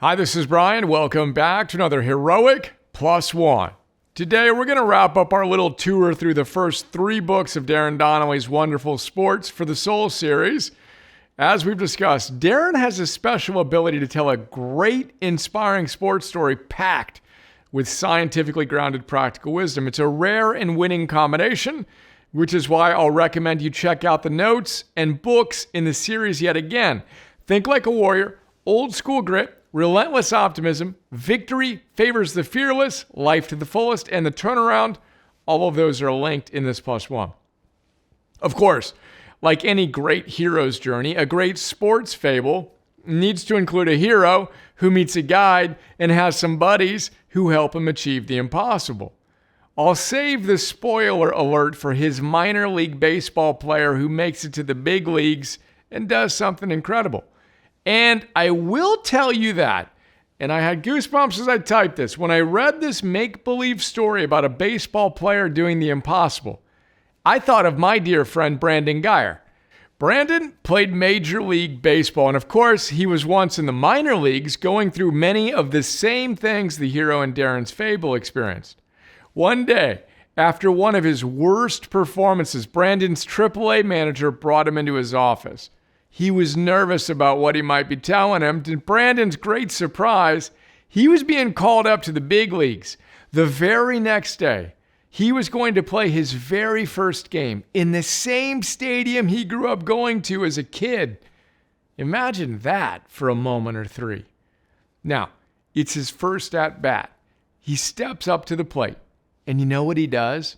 Hi, this is Brian. Welcome back to another Heroic Plus One. Today, we're going to wrap up our little tour through the first 3 books of Darrin Donnelly's wonderful Sports for the Soul series. As we've discussed, Darrin has a special ability to tell a great, inspiring sports story packed with scientifically grounded practical wisdom. It's a rare and winning combination, which is why I'll recommend you check out the notes and books in the series yet again. Think Like a Warrior, Old School Grit, Relentless Optimism, Victory Favors the Fearless, Life to the Fullest, and The Turnaround. All of those are linked in this plus one. Of course, like any great hero's journey, a great sports fable needs to include a hero who meets a guide and has some buddies who help him achieve the impossible. I'll save the spoiler alert for his minor league baseball player who makes it to the big leagues and does something incredible. And I will tell you that, and I had goosebumps as I typed this, when I read this make-believe story about a baseball player doing the impossible, I thought of my dear friend Brandon Geyer. Brandon played Major League Baseball, and of course, he was once in the minor leagues going through many of the same things the hero in Darrin's fable experienced. One day, after one of his worst performances, Brandon's AAA manager brought him into his office. He was nervous about what he might be telling him. To Brandon's great surprise, he was being called up to the big leagues. The very next day, he was going to play his very first game in the same stadium he grew up going to as a kid. Imagine that for a moment or 3. Now, it's his first at-bat. He steps up to the plate, and you know what he does?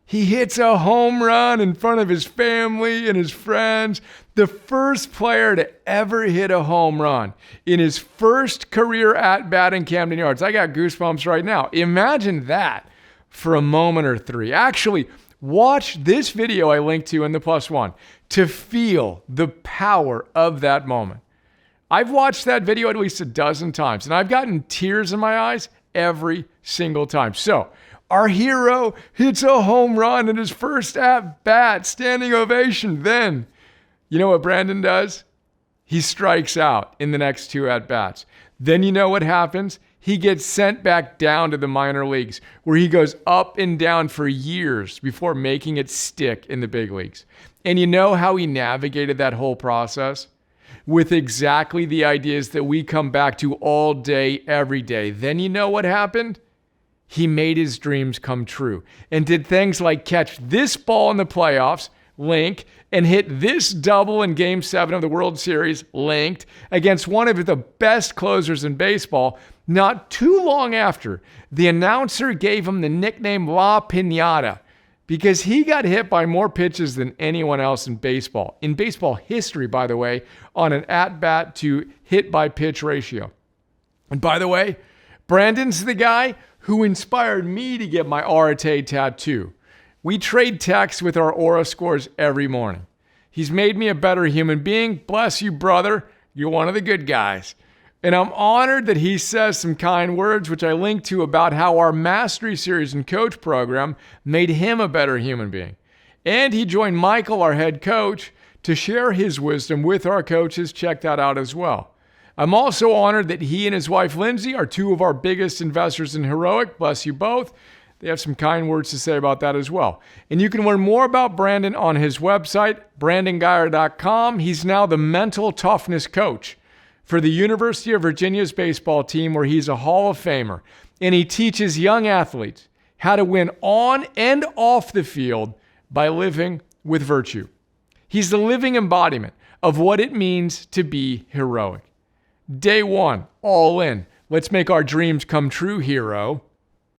He hits a home run in front of his family and his friends. The first player to ever hit a home run in his first career at-bat in Camden Yards. I got goosebumps right now. Imagine that for a moment or 3. Actually, watch this video I linked to in the plus one to feel the power of that moment. I've watched that video at least a dozen times, and I've gotten tears in my eyes every single time. So, our hero hits a home run in his first at-bat, standing ovation. Then, you know what Brandon does? He strikes out in the next 2 at-bats. Then you know what happens? He gets sent back down to the minor leagues, where he goes up and down for years before making it stick in the big leagues. And you know how he navigated that whole process? With exactly the ideas that we come back to all day, every day. Then you know what happened? He made his dreams come true and did things like catch this ball in the playoffs, link, and hit this double in Game 7 of the World Series, linked, against one of the best closers in baseball. Not too long after, the announcer gave him the nickname La Piñata because he got hit by more pitches than anyone else in baseball. In baseball history, by the way, on an at-bat to hit-by-pitch ratio. And by the way, Brandon's the guy who inspired me to get my Arate tattoo. We trade texts with our aura scores every morning. He's made me a better human being. Bless you, brother. You're one of the good guys. And I'm honored that he says some kind words, which I link to, about how our Mastery Series and Coach program made him a better human being. And he joined Michael, our head coach, to share his wisdom with our coaches. Check that out as well. I'm also honored that he and his wife, Lindsay, are 2 of our biggest investors in Heroic. Bless you both. They have some kind words to say about that as well. And you can learn more about Brandon on his website, brandongeyer.com. He's now the mental toughness coach for the University of Virginia's baseball team, where he's a Hall of Famer. And he teaches young athletes how to win on and off the field by living with virtue. He's the living embodiment of what it means to be heroic. Day 1, all in. Let's make our dreams come true, hero.